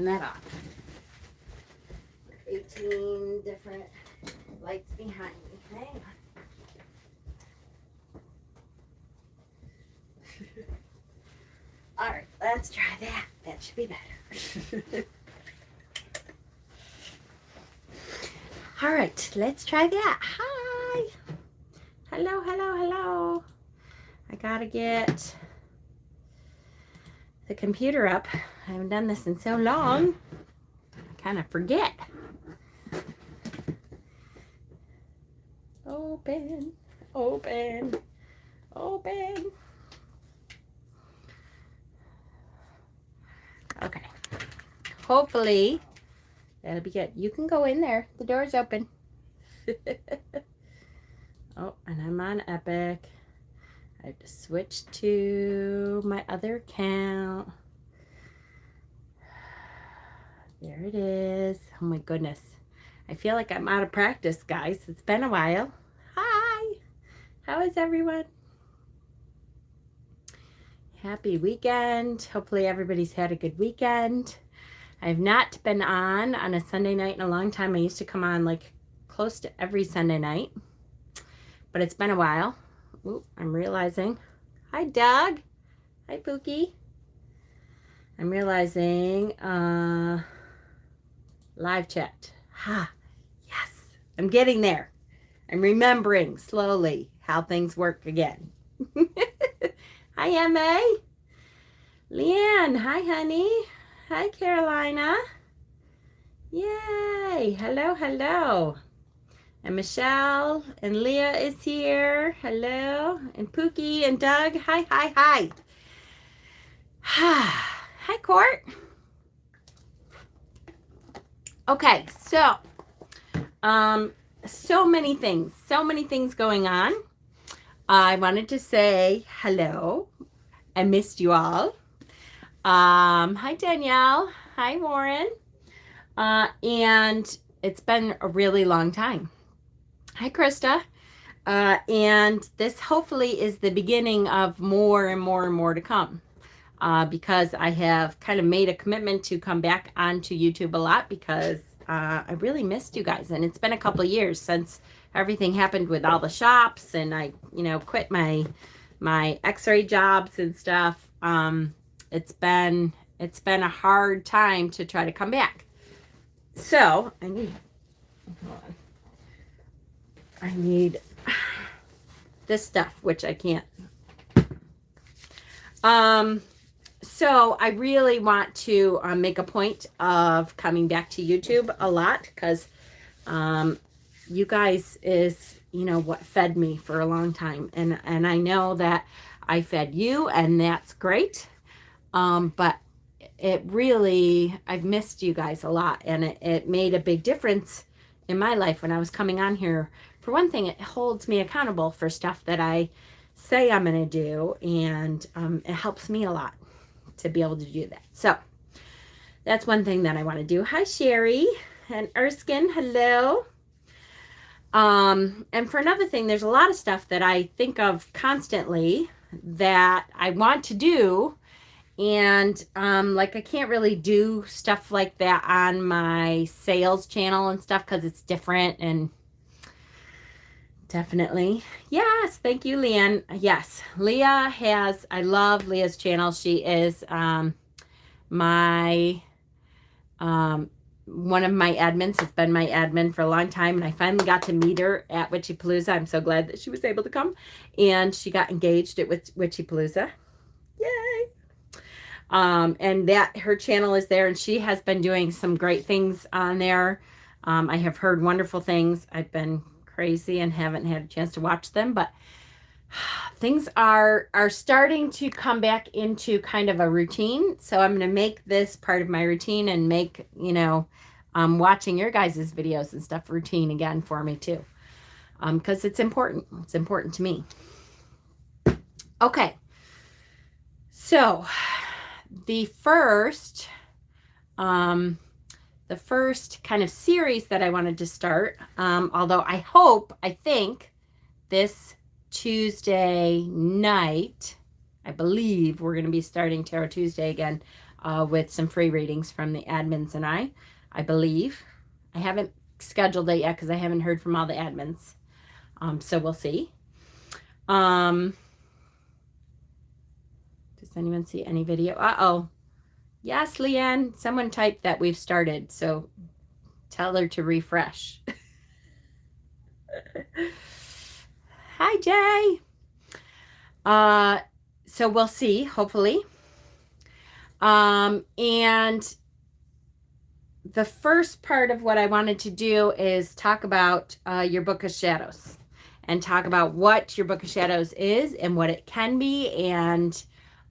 that off. 18 different lights behind me. Hang on. All right, let's try that. That should be better. All right, let's try that. Hi. Hello, hello, hello. I gotta get the computer up. I haven't done this in so long. I kind of forget. Open, open, open. Okay. Hopefully that'll be good. You can go in there. The door's open. Oh, and I'm on Epic. I have to switch to my other account. There it is. Oh my goodness. I feel like I'm out of practice, guys. It's been a while. Hi. How is everyone? Happy weekend. Hopefully everybody's had a good weekend. I've not been on a Sunday night in a long time. I used to come on like close to every Sunday night, but it's been a while. Ooh, I'm realizing. Hi, Doug. Hi, Pookie. I'm realizing live chat. Ha, yes. I'm getting there. I'm remembering slowly how things work again. Hi, Emma. Leanne. Hi, honey. Hi, Carolina. Yay. Hello, hello. And Michelle and Leah is here. Hello. And Pookie and Doug. Hi, hi, hi. Hi, Court. Okay, so many things going on. I wanted to say hello. I missed you all. Hi, Danielle. Hi, Warren. And it's been a really long time. Hi, Krista. And this hopefully is the beginning of more and more and more to come. Because I have kind of made a commitment to come back onto YouTube a lot because I really missed you guys. And it's been a couple of years since everything happened with all the shops and I, quit my x-ray jobs and stuff. It's been a hard time to try to come back. So I need this stuff, which I can't. So I really want to make a point of coming back to YouTube a lot because you guys is, what fed me for a long time. And I know that I fed you and that's great. But it really, I've missed you guys a lot and it made a big difference in my life when I was coming on here. For one thing, it holds me accountable for stuff that I say I'm going to do and it helps me a lot to be able to do that. So that's one thing that I want to do. Hi, Sherry and Erskine. Hello. And for another thing, there's a lot of stuff that I think of constantly that I want to do. And like I can't really do stuff like that on my sales channel and stuff because it's different and definitely. Yes. Thank you, Leanne. Yes. Leah I love Leah's channel. She is my one of my admins, has been my admin for a long time. And I finally got to meet her at Witchypalooza. I'm so glad that she was able to come. And she got engaged at Witchypalooza. Yay. And that her channel is there and she has been doing some great things on there. I have heard wonderful things. I've been crazy and haven't had a chance to watch them, but things are starting to come back into kind of a routine. So I'm going to make this part of my routine and make, watching your guys' videos and stuff routine again for me too. Because it's important. It's important to me. Okay. So the first kind of series that I wanted to start, although I think this Tuesday night, I believe we're going to be starting Tarot Tuesday again. with some free readings from the admins and I believe. I haven't scheduled it yet because I haven't heard from all the admins. So we'll see. Does anyone see any video? Uh-oh. Yes, Leanne. Someone typed that we've started, so tell her to refresh. Hi, Jay. So we'll see, hopefully. And the first part of what I wanted to do is talk about your Book of Shadows and talk about what your Book of Shadows is and what it can be. And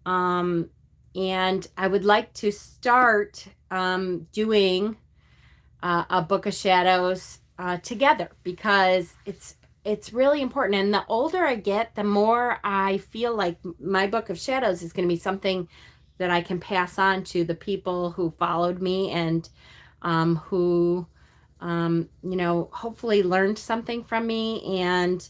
I would like to start doing a Book of Shadows together because it's really important. And the older I get, the more I feel like my Book of Shadows is going to be something that I can pass on to the people who followed me and who, hopefully learned something from me. And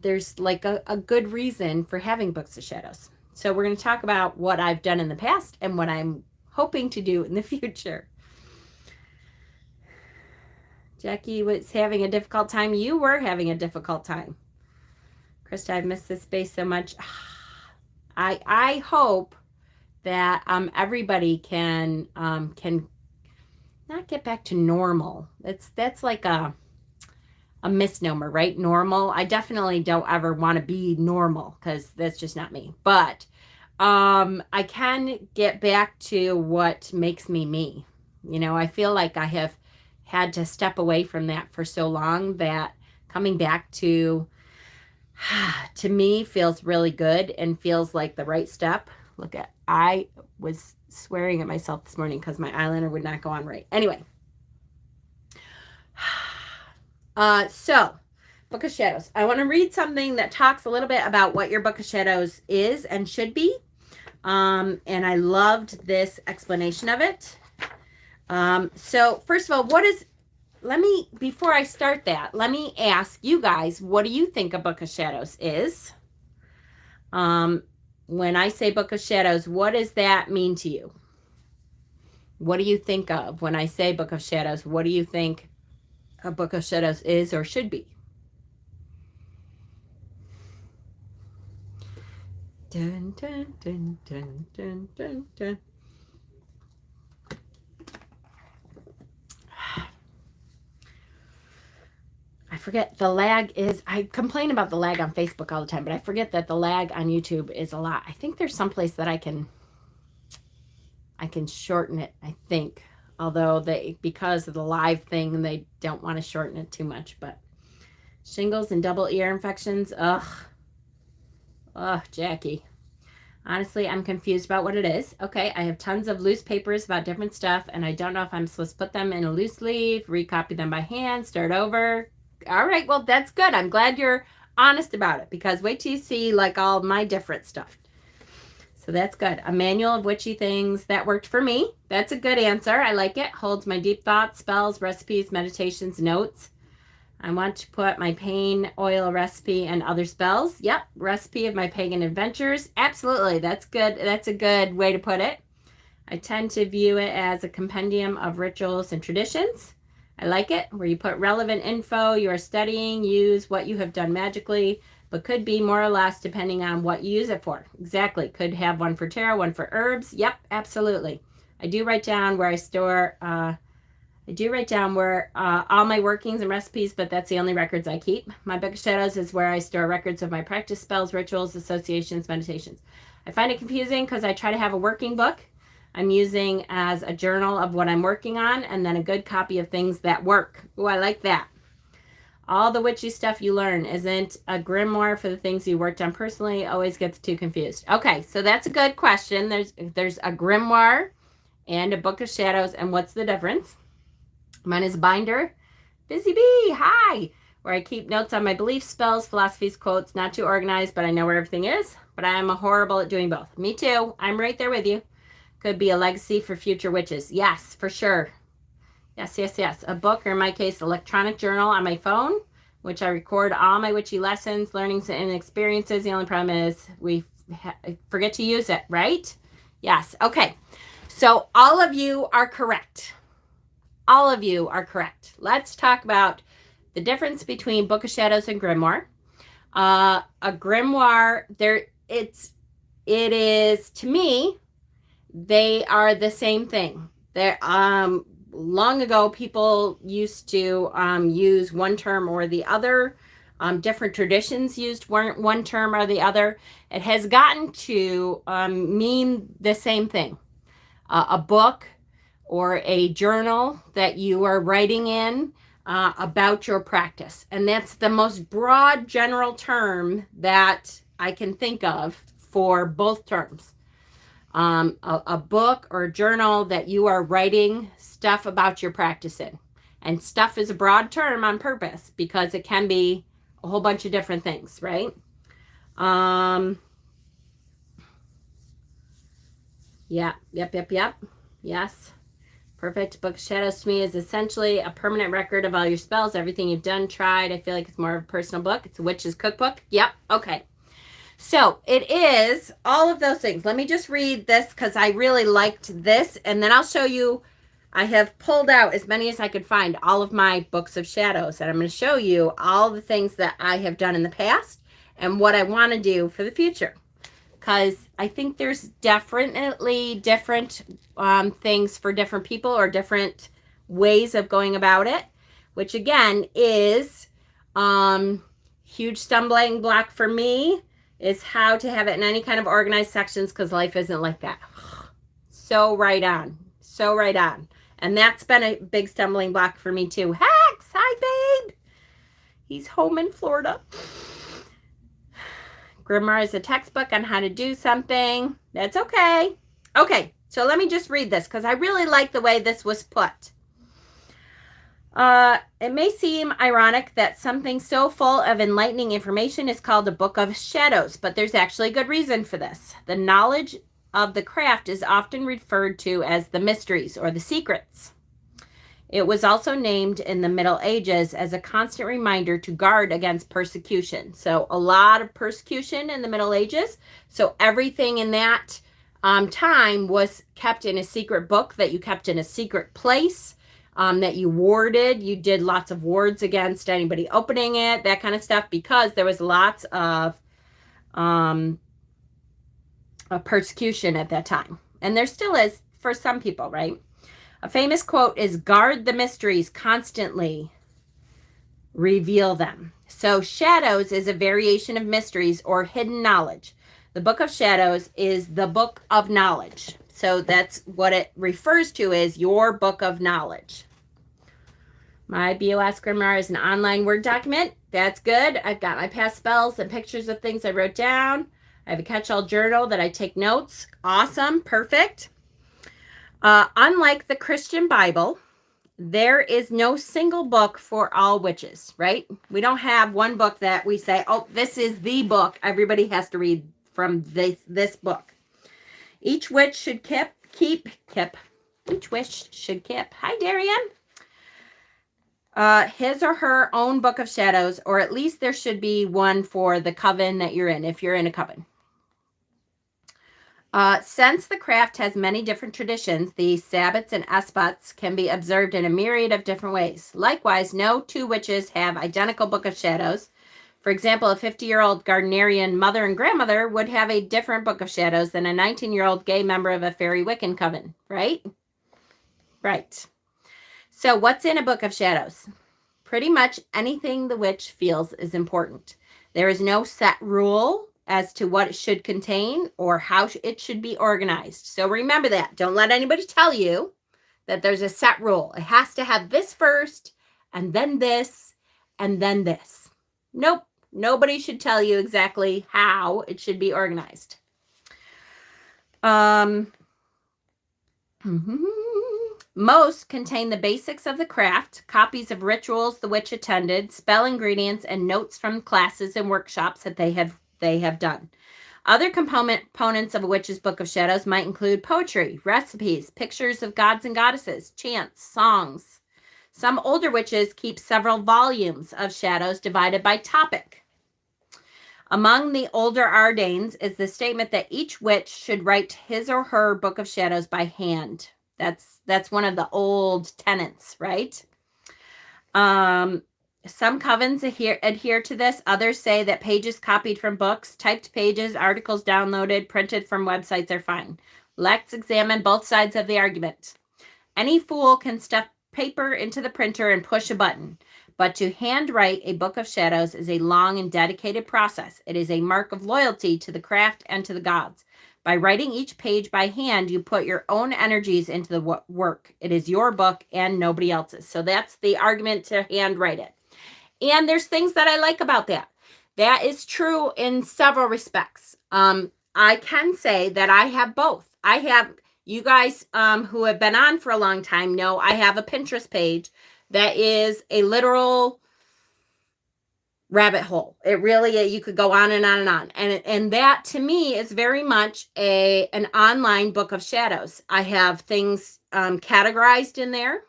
there's like a good reason for having Books of Shadows. So we're going to talk about what I've done in the past and what I'm hoping to do in the future. Jackie was having a difficult time. You were having a difficult time. Krista, I've missed this space so much. I hope that everybody can not get back to normal. That's like a misnomer, right? Normal. I definitely don't ever want to be normal because that's just not me. But I can get back to what makes me me. I feel like I have had to step away from that for so long that coming back to me feels really good and feels like the right step. I was swearing at myself this morning because my eyeliner would not go on right. Anyway. So Book of Shadows. I want to read something that talks a little bit about what your Book of Shadows is and should be. And I loved this explanation of it. So first of all, before I start that, let me ask you guys, what do you think a Book of Shadows is? When I say Book of Shadows, what does that mean to you? What do you think of when I say Book of Shadows? What do you think a Book of Shadows is or should be? Dun, dun, dun, dun, dun, dun, dun. I forget the lag is, I complain about the lag on Facebook all the time, but I forget that the lag on YouTube is a lot. I think there's some place that I can shorten it, I think. Although because of the live thing, they don't want to shorten it too much. But shingles and double ear infections, ugh, Jackie. Honestly, I'm confused about what it is. Okay, I have tons of loose papers about different stuff, and I don't know if I'm supposed to put them in a loose leaf, recopy them by hand, start over. All right, well, that's good. I'm glad you're honest about it because wait till you see like all my different stuff. So that's good. A manual of witchy things. That worked for me. That's a good answer. I like it. Holds my deep thoughts, spells, recipes, meditations, notes. I want to put my pain oil recipe and other spells. Yep. Recipe of my pagan adventures. Absolutely. That's good. That's a good way to put it. I tend to view it as a compendium of rituals and traditions. I like it, where you put relevant info you are studying, use what you have done magically, but could be more or less depending on what you use it for. Exactly. Could have one for tarot, one for herbs. Yep, absolutely. I do write down where I store, all my workings and recipes, but that's the only records I keep. My Book of Shadows is where I store records of my practice, spells, rituals, associations, meditations. I find it confusing because I try to have a working book I'm using as a journal of what I'm working on, and then a good copy of things that work. Oh, I like that. All the witchy stuff you learn isn't a grimoire for the things you worked on personally. Always get the two confused. Okay, so that's a good question. There's a grimoire and a Book of Shadows, and what's the difference? Mine is a binder. Busy Bee, hi! Where I keep notes on my beliefs, spells, philosophies, quotes. Not too organized, but I know where everything is. But I am horrible at doing both. Me too. I'm right there with you. Could be a legacy for future witches. Yes, for sure. Yes. A book, or in my case, electronic journal on my phone, which I record all my witchy lessons, learnings, and experiences. The only problem is we forget to use it, right? Yes. Okay. So all of you are correct. All of you are correct. Let's talk about the difference between Book of Shadows and Grimoire. A grimoire, it is, to me, they are the same thing. They're long ago, people used to use one term or the other. Different traditions used one term or the other. It has gotten to mean the same thing. A book or a journal that you are writing in about your practice. And that's the most broad general term that I can think of for both terms. A book or a journal that you are writing stuff about your practice in. And stuff is a broad term on purpose because it can be a whole bunch of different things, right? Yep. Yes. Perfect. Book of Shadows to me is essentially a permanent record of all your spells, everything you've done, tried. I feel like it's more of a personal book. It's a witch's cookbook. Yep. Okay. So it is all of those things. Let me just read this because I really liked this. And then I'll show you. I have pulled out as many as I could find, all of my books of shadows. And I'm going to show you all the things that I have done in the past and what I want to do for the future. Because I think there's definitely different things for different people or different ways of going about it, which again is huge stumbling block for me is how to have it in any kind of organized sections because life isn't like that. So right on. So right on. And that's been a big stumbling block for me too. Hex, hi babe. He's home in Florida. Grimoire is a textbook on how to do something. That's okay. Okay, so let me just read this because I really like the way this was put. It may seem ironic that something so full of enlightening information is called a book of shadows, but there's actually good reason for this. The knowledge of the craft is often referred to as the mysteries or the secrets. It was also named in the Middle Ages as a constant reminder to guard against persecution. So a lot of persecution in the Middle Ages. So everything in that time was kept in a secret book that you kept in a secret place, that you warded. You did lots of wards against anybody opening it, that kind of stuff, because there was lots of persecution at that time. And there still is for some people, right? A famous quote is, guard the mysteries constantly, reveal them. So shadows is a variation of mysteries or hidden knowledge. The Book of Shadows is the book of knowledge. So that's what it refers to as your book of knowledge. My BOS Grimoire is an online Word document. That's good. I've got my past spells and pictures of things I wrote down. I have a catch-all journal that I take notes. Awesome. Perfect. Unlike the Christian Bible, there is no single book for all witches, right? We don't have one book that we say, oh, this is the book everybody has to read from this book. Each witch should keep. Each witch should keep. Hi, Darian. His or her own book of shadows, or at least there should be one for the coven that you're in, if you're in a coven. Since the craft has many different traditions, the sabbats and esbats can be observed in a myriad of different ways. Likewise, no two witches have identical book of shadows. For example, a 50-year-old Gardnerian mother and grandmother would have a different book of shadows than a 19-year-old gay member of a fairy Wiccan coven, right? Right. So what's in a book of shadows? Pretty much anything the witch feels is important. There is no set rule as to what it should contain or how it should be organized. So remember that. Don't let anybody tell you that there's a set rule. It has to have this first, and then this, and then this. Nope. Nobody should tell you exactly how it should be organized. Most contain the basics of the craft, copies of rituals the witch attended, spell ingredients, and notes from classes and workshops that they have done. Other components of a witch's book of shadows might include poetry, recipes, pictures of gods and goddesses, chants, songs. Some older witches keep several volumes of shadows divided by topic. Among the older Ardanes is the statement that each witch should write his or her book of shadows by hand. That's one of the old tenets, right? Some covens adhere to this. Others say that pages copied from books, typed pages, articles downloaded, printed from websites are fine. Let's examine both sides of the argument. Any fool can stuff paper into the printer and push a button, but to handwrite a book of shadows is a long and dedicated process. It is a mark of loyalty to the craft and to the gods. By writing each page by hand, you put your own energies into the work. It is your book and nobody else's. So that's the argument to handwrite it. And there's things that I like about that. That is true in several respects. I can say that I have both. I have, you guys who have been on for a long time know I have a Pinterest page that is a literal rabbit hole. It really, you could go on and on and on. And that to me is very much an online book of shadows. I have things categorized in there.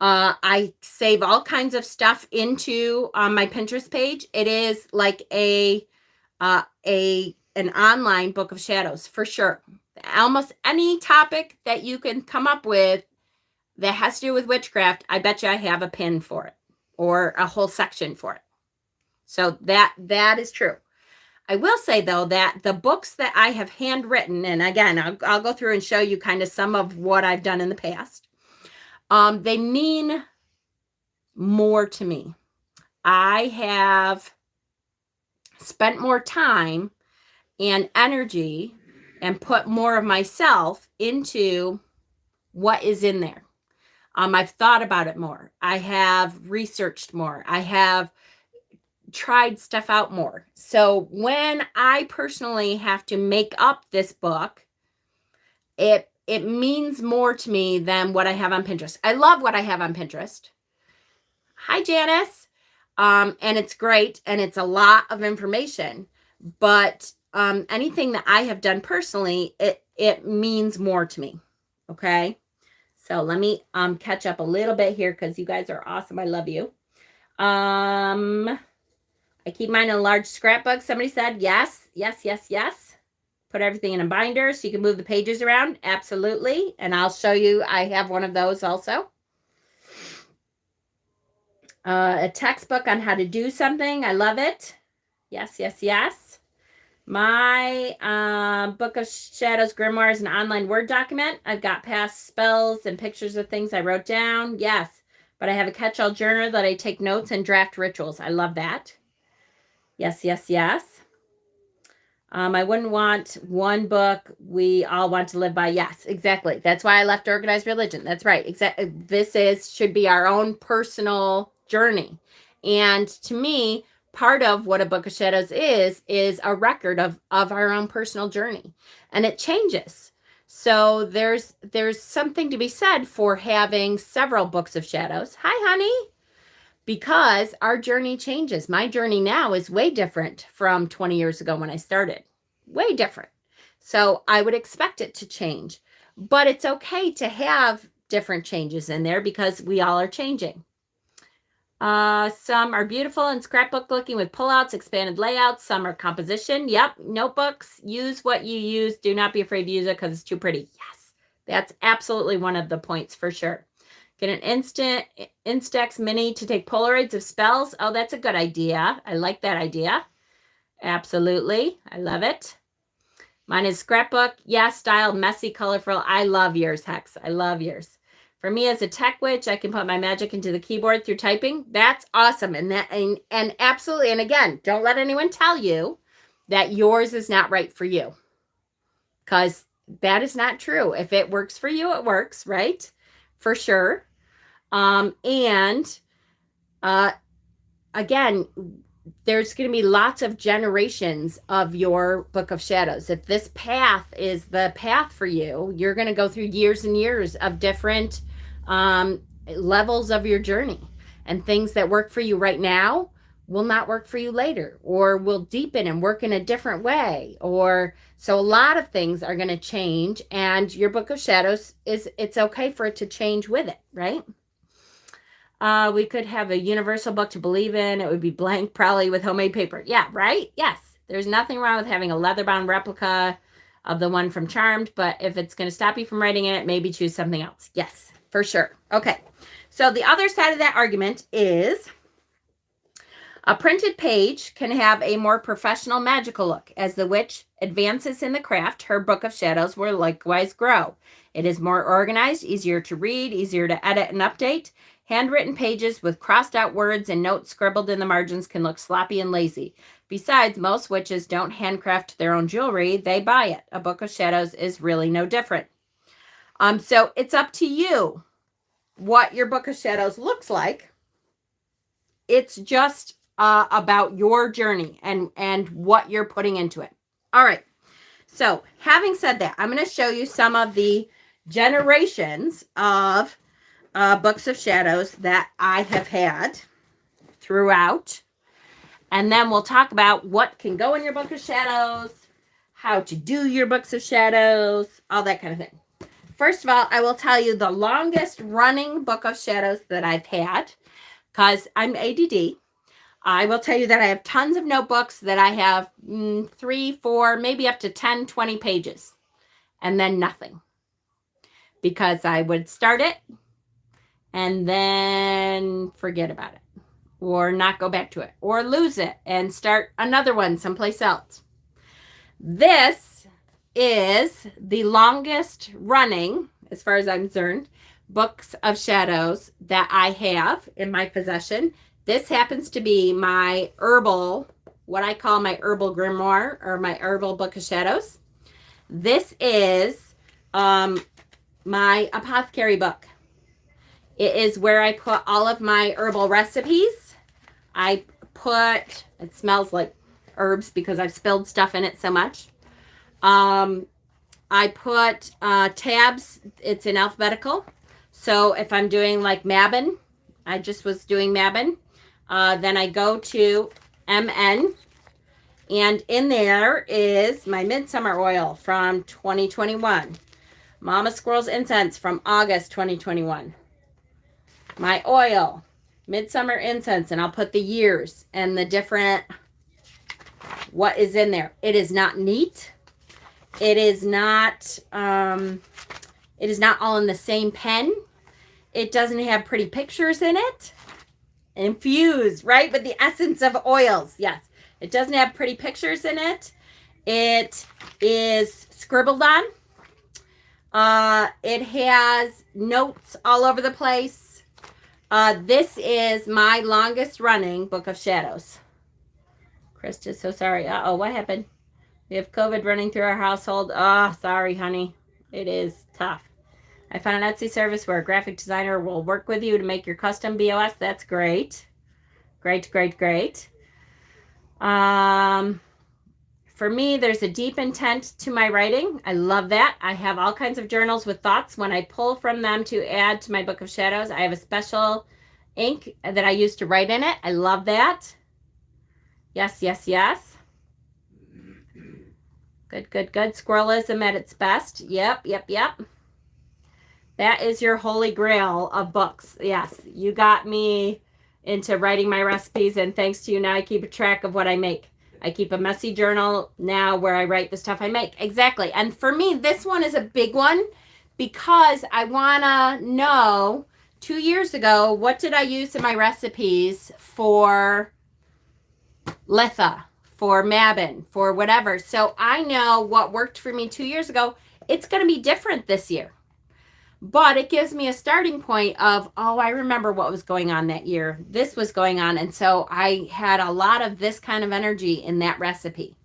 I save all kinds of stuff into my Pinterest page. It is like an online book of shadows for sure. Almost any topic that you can come up with that has to do with witchcraft, I bet you I have a pin for it or a whole section for it. So that is true. I will say though that the books that I have handwritten, and again, I'll go through and show you kind of some of what I've done in the past. They mean more to me. I have spent more time and energy and put more of myself into what is in there. I've thought about it more. I have researched more. I have tried stuff out more. So when I personally have to make up this book, it means more to me than what I have on Pinterest. I love what I have on Pinterest. Hi, Janice. And it's great. And it's a lot of information. But anything that I have done personally, it means more to me. Okay. So let me catch up a little bit here because you guys are awesome. I love you. I keep mine in a large scrapbook. Somebody said yes, yes, yes, yes. Put everything in a binder so you can move the pages around. Absolutely. And I'll show you. I have one of those also. A textbook on how to do something. I love it. Yes, yes, yes. My Book of Shadows Grimoire is an online Word document. I've got past spells and pictures of things I wrote down. Yes. But I have a catch-all journal that I take notes and draft rituals. I love that. Yes, yes, yes. I wouldn't want one book we all want to live by. Yes, exactly. That's why I left organized religion. That's right. Exactly. This should be our own personal journey. And to me, part of what a Book of Shadows is a record of our own personal journey. And it changes. So there's something to be said for having several books of shadows. Hi, honey. Because our journey changes. My journey now is way different from 20 years ago when I started. Way different. So I would expect it to change. But it's okay to have different changes in there because we all are changing. Some are beautiful and scrapbook looking with pullouts, expanded layouts. Some are composition. Yep. Notebooks. Use what you use. Do not be afraid to use it because it's too pretty. Yes. That's absolutely one of the points for sure. Get an Instax Mini to take Polaroids of spells. Oh, that's a good idea. I like that idea. Absolutely. I love it. Mine is scrapbook. Yeah, style, messy, colorful. I love yours, Hex. I love yours. For me as a tech witch, I can put my magic into the keyboard through typing. That's awesome. And absolutely. And again, don't let anyone tell you that yours is not right for you. Because that is not true. If it works for you, it works, right? For sure. Again, there's going to be lots of generations of your Book of Shadows. If this path is the path for you, you're going to go through years and years of different levels of your journey. And things that work for you right now will not work for you later, or will deepen and work in a different way. So a lot of things are going to change, and your Book of Shadows it's okay for it to change with it, right? We could have a universal book to believe in. It would be blank, probably with homemade paper. Yeah, right? Yes. There's nothing wrong with having a leather-bound replica of the one from Charmed, but if it's going to stop you from writing in it, maybe choose something else. Yes, for sure. Okay. So the other side of that argument is a printed page can have a more professional, magical look. As the witch advances in the craft, her book of shadows will likewise grow. It is more organized, easier to read, easier to edit and update. Handwritten pages with crossed out words and notes scribbled in the margins can look sloppy and lazy. Besides, most witches don't handcraft their own jewelry, they buy it. A book of shadows is really no different. So it's up to you what your book of shadows looks like. It's just about your journey and what you're putting into it. All right. So having said that, I'm going to show you some of the generations of books of shadows that I have had throughout. And then we'll talk about what can go in your book of shadows, how to do your books of shadows, all that kind of thing. First of all, I will tell you the longest running book of shadows that I've had, because I'm ADD. I will tell you that I have tons of notebooks that I have 3, 4, maybe up to 10, 20 pages, and then nothing. Because I would start it and then forget about it, or not go back to it, or lose it and start another one someplace else. This is the longest running, as far as I'm concerned, books of shadows that I have in my possession. This happens to be my Herbal, what I call my Herbal Grimoire, or my Herbal Book of Shadows. This is my apothecary book. It is where I put all of my herbal recipes. I put, it smells like herbs because I've spilled stuff in it so much. I put tabs, it's in alphabetical. So if I'm doing like Mabon, I just was doing Mabon, then I go to MN, and in there is my Midsummer Oil from 2021. Mama Squirrel's Incense from August 2021. My oil, Midsummer Incense, and I'll put the years and the different, what is in there. It is not neat. It is not all in the same pen. It doesn't have pretty pictures in it. Infused, right, with the essence of oils. Yes, it doesn't have pretty pictures in it. It is scribbled on. It has notes all over the place. This is my longest running book of shadows. Krista's so sorry. Uh-oh, what happened? We have COVID running through our household. Oh, sorry, honey. It is tough. I found an Etsy service where a graphic designer will work with you to make your custom BOS. That's great. Great, great, great. For me, there's a deep intent to my writing. I love that. I have all kinds of journals with thoughts. When I pull from them to add to my book of shadows, I have a special ink that I use to write in it. I love that. Yes, yes, yes. Good, good, good. Squirrelism at its best. Yep, yep, yep. That is your holy grail of books. Yes, you got me into writing my recipes, and thanks to you, now I keep a track of what I make. I keep a messy journal now where I write the stuff I make. Exactly. And for me, this one is a big one because I want to know, 2 years ago, what did I use in my recipes for Litha, for Mabon, for whatever. So I know what worked for me 2 years ago. It's going to be different this year. But it gives me a starting point of, oh, I remember what was going on that year. This was going on. And so I had a lot of this kind of energy in that recipe.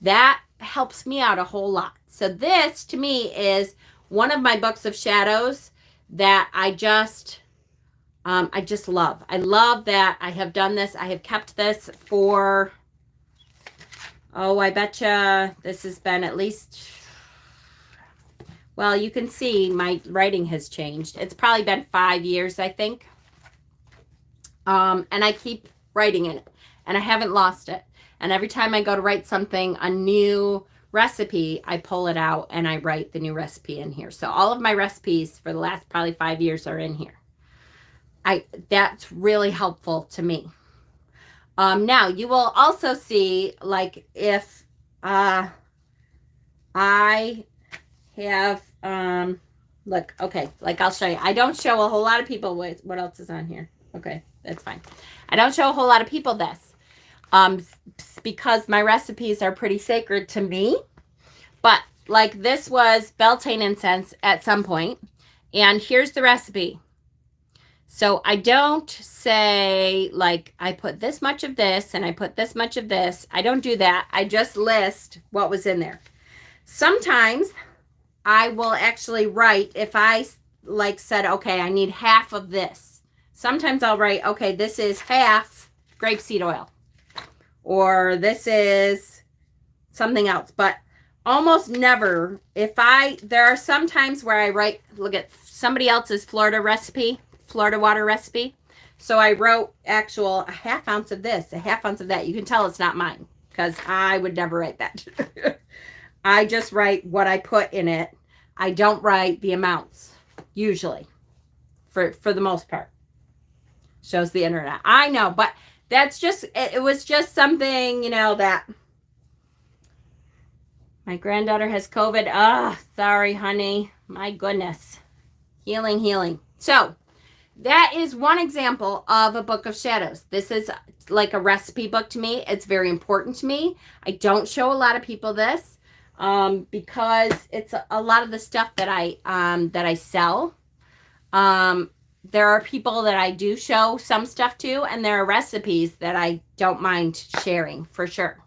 That helps me out a whole lot. So this, to me, is one of my books of shadows that I just love. I love that I have done this. I have kept this for, oh, I betcha this has been at least... Well, you can see my writing has changed. It's probably been 5 years, I think. And I keep writing in it. And I haven't lost it. And every time I go to write something, a new recipe, I pull it out and I write the new recipe in here. So all of my recipes for the last probably 5 years are in here. That's really helpful to me. Now you will also see, like, if I have look, okay, like I'll show you. I don't show a whole lot of people. Wait, what else is on here? Okay, that's fine. I don't show a whole lot of people this because my recipes are pretty sacred to me. But like, this was Beltane incense at some point, and here's the recipe. So I don't say, like, I put this much of this and I put this much of this. I don't do that. I just list what was in there. Sometimes I will actually write, if I like said, okay, I need half of this. Sometimes I'll write, okay, this is half grapeseed oil, or this is something else. But almost never, there are some times where I write, look at somebody else's Florida water recipe. So I wrote actual a half ounce of this, a half ounce of that. You can tell it's not mine because I would never write that. I just write what I put in it. I don't write the amounts, usually, for the most part. Shows the internet. I know, but that's just, it was just something, that my granddaughter has COVID. Ah, sorry, honey. My goodness. Healing. So that is one example of a book of shadows. This is like a recipe book to me. It's very important to me. I don't show a lot of people this because it's a lot of the stuff that I sell. There are people that I do show some stuff to, and there are recipes that I don't mind sharing for sure.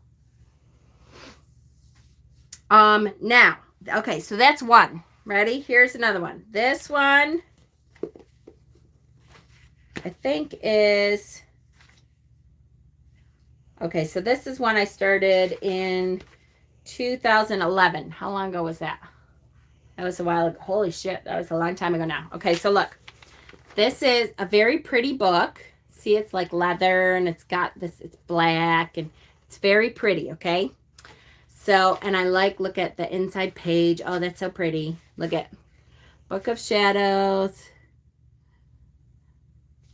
Now, okay, so that's one. Ready? Here's another one. This one, I think is, okay, so this is one I started in 2011. How long ago was that? That was a while ago. Holy shit, that was a long time ago now. Okay, so look. This is a very pretty book. See, it's like leather, and it's got this, it's black, and it's very pretty, okay? So, and I look at the inside page. Oh, that's so pretty. Look at Book of Shadows.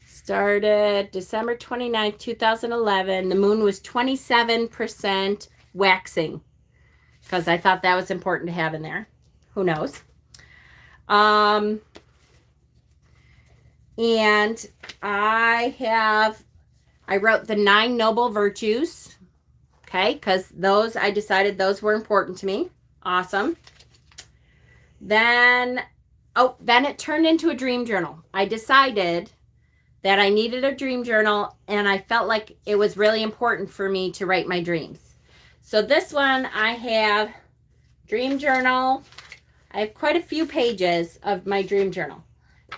Started December 29th, 2011. The moon was 27% waxing because I thought that was important to have in there. Who knows? And I wrote the 9 noble virtues. Okay, because I decided those were important to me. Awesome. Then it turned into a dream journal. I decided that I needed a dream journal, and I felt like it was really important for me to write my dreams. So this one, I have dream journal. I have quite a few pages of my dream journal.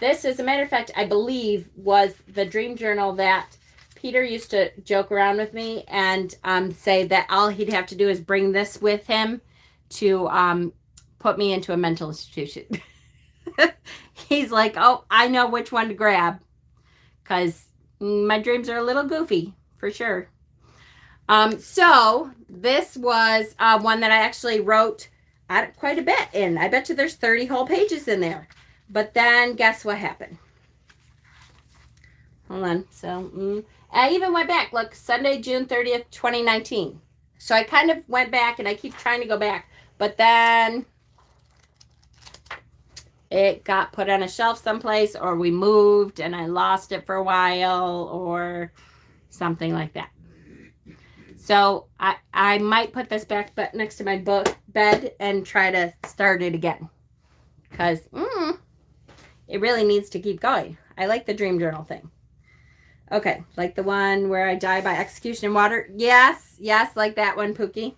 This, as a matter of fact, I believe was the dream journal that Peter used to joke around with me and say that all he'd have to do is bring this with him to put me into a mental institution. He's like, oh, I know which one to grab because my dreams are a little goofy, for sure. So this was one that I actually wrote quite a bit in. I bet you there's 30 whole pages in there. But then guess what happened? Hold on. So I even went back. Look, Sunday, June 30th, 2019. So I kind of went back, and I keep trying to go back. But then it got put on a shelf someplace, or we moved and I lost it for a while, or something like that. So I might put this back next to my bed and try to start it again. Because it really needs to keep going. I like the dream journal thing. Okay, like the one where I die by execution in water. Yes, like that one, Pookie.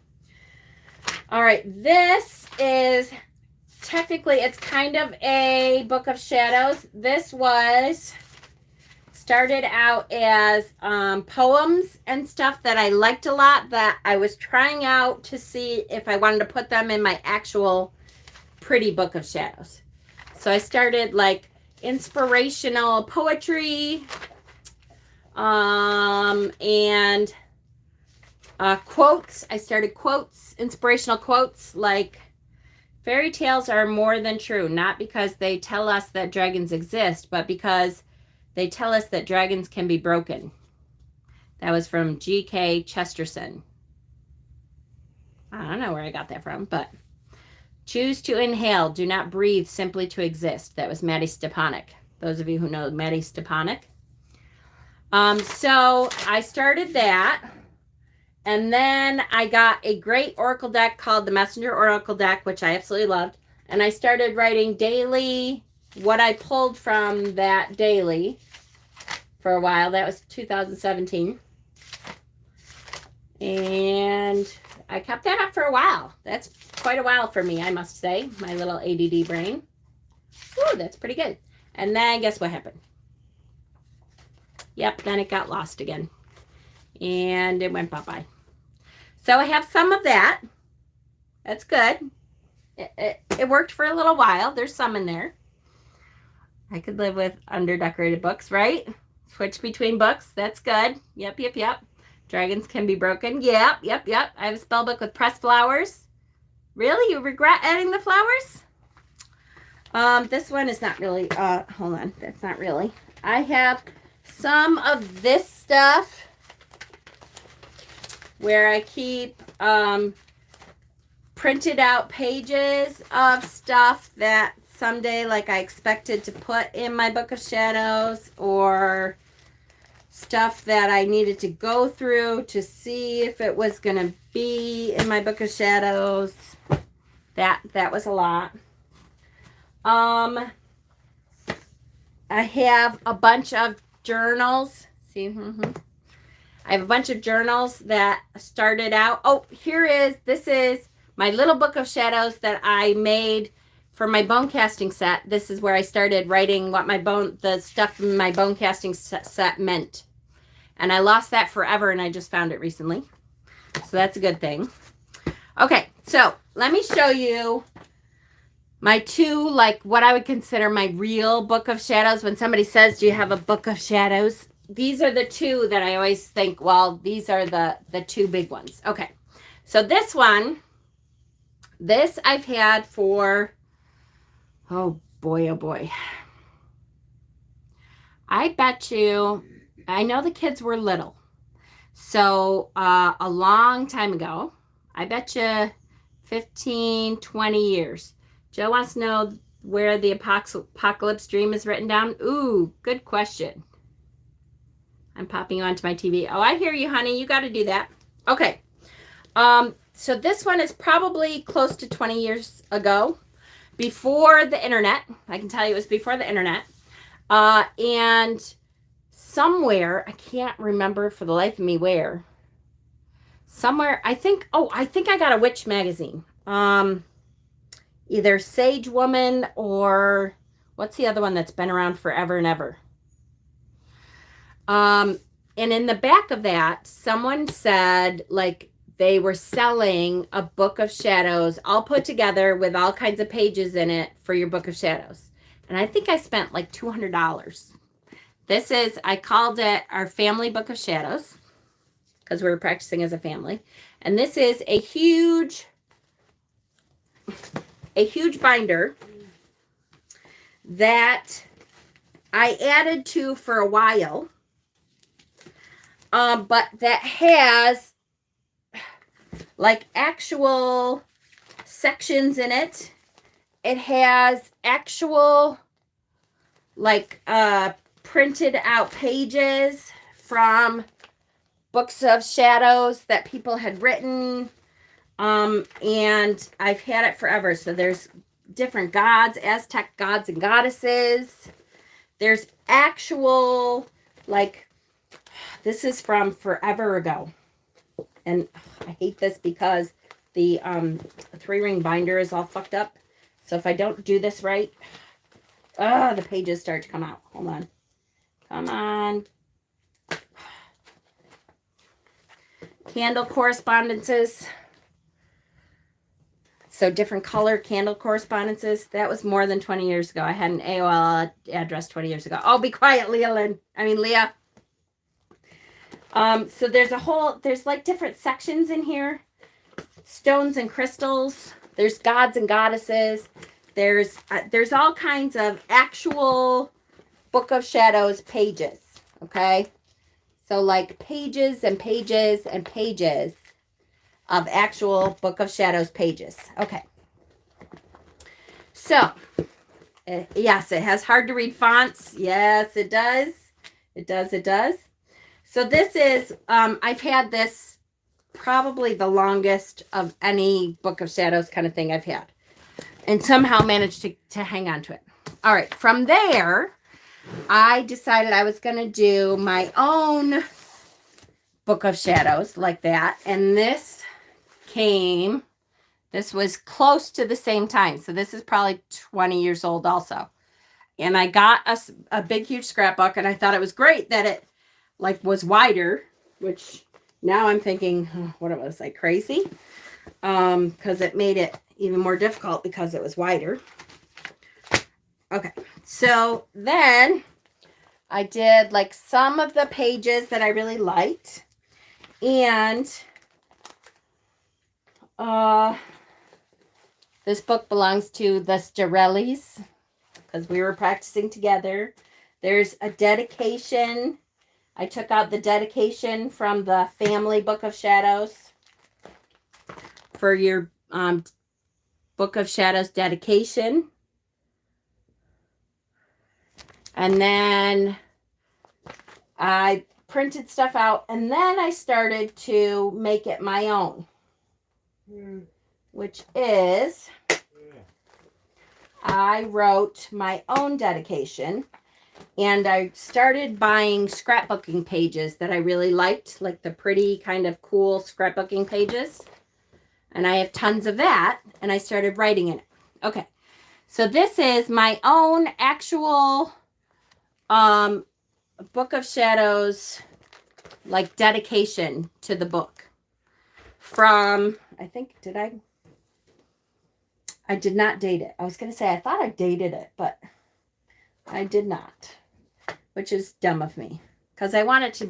All right, this is technically, it's kind of a book of shadows. This started out as poems and stuff that I liked a lot, that I was trying out to see if I wanted to put them in my actual pretty book of shadows. So I started like inspirational poetry, and quotes. I started quotes, inspirational quotes, like fairy tales are more than true, not because they tell us that dragons exist, but because They tell us that dragons can be broken. That was from G.K. Chesterton. I don't know where I got that from, but choose to inhale. Do not breathe simply to exist. That was Maddie Stepanek. Those of you who know Maddie Stepanek. So I started that. And then I got a great oracle deck called the Messenger Oracle Deck, which I absolutely loved. And I started writing daily what I pulled from that daily for a while. That was 2017. And I kept that up for a while. That's quite a while for me, I must say. My little ADD brain. Ooh, that's pretty good. And then guess what happened? Yep, then it got lost again. And it went bye-bye. So I have some of that. That's good. It worked for a little while. There's some in there. I could live with under-decorated books, right? Switch between books. That's good. Yep. Dragons can be broken. Yep. I have a spell book with pressed flowers. Really? You regret adding the flowers? This one is not really, hold on. That's not really. I have some of this stuff where I keep printed out pages of stuff that someday, like, I expected to put in my Book of Shadows, or stuff that I needed to go through to see if it was going to be in my Book of Shadows. That was a lot. I have a bunch of journals. See, I have a bunch of journals that started out. Oh, this is my little Book of Shadows that I made for my bone casting set. This is where I started writing what the stuff in my bone casting set meant. And I lost that forever, and I just found it recently. So that's a good thing. Okay, so let me show you my two, like, what I would consider my real Book of Shadows. When somebody says, do you have a Book of Shadows? These are the two that I always think, well, these are the two big ones. Okay, so this one, this I've had for, oh boy. I bet you, I know the kids were little. So a long time ago, I bet you 15, 20 years. Joe wants to know where the apocalypse dream is written down. Ooh, good question. I'm popping onto my TV. Oh, I hear you, honey. You got to do that. Okay. So this one is probably close to 20 years ago, before the internet. I can tell you it was before the internet. And somewhere, I can't remember for the life of me where. Somewhere, I think I got a witch magazine. Either Sage Woman, or what's the other one that's been around forever and ever? And in the back of that, someone said, like, they were selling a Book of Shadows all put together with all kinds of pages in it for your Book of Shadows. And I think I spent like $200. I called it our family Book of Shadows, because we were practicing as a family. And this is a huge binder that I added to for a while. But that has like actual sections in it. It has actual like printed out pages from books of shadows that people had written. And I've had it forever. So there's different gods, Aztec gods and goddesses. There's actual, like, this is from forever ago. And I hate this because the 3-ring binder is all fucked up. So if I don't do this right, the pages start to come out. Hold on. Come on. Candle correspondences. So different color candle correspondences. That was more than 20 years ago. I had an AOL address 20 years ago. Oh, be quiet, Leah. So there's like different sections in here. Stones and crystals. There's gods and goddesses. There's all kinds of actual Book of Shadows pages, okay? So like pages and pages and pages of actual Book of Shadows pages. Okay. So, yes, it has hard to read fonts. Yes, it does. It does. So this is, I've had this probably the longest of any Book of Shadows kind of thing I've had. And somehow managed to hang on to it. All right, from there, I decided I was going to do my own Book of Shadows like that. And this was close to the same time. So this is probably 20 years old also. And I got a big, huge scrapbook, and I thought it was great that it like was wider, which now I'm thinking, what was I, crazy? Because it made it even more difficult because it was wider. Okay, so then I did like some of the pages that I really liked, and this book belongs to the Starellis because we were practicing together. There's a dedication. I took out the dedication from the family Book of Shadows for your Book of Shadows dedication. And then I printed stuff out, and then I started to make it my own, which is I wrote my own dedication, and I started buying scrapbooking pages that I really liked, like the pretty kind of cool scrapbooking pages. And I have tons of that, and I started writing in it. Okay, so this is my own actual Book of Shadows, like dedication to the book from, I think, I did not date it. I was going to say, I thought I dated it, but I did not, which is dumb of me because I wanted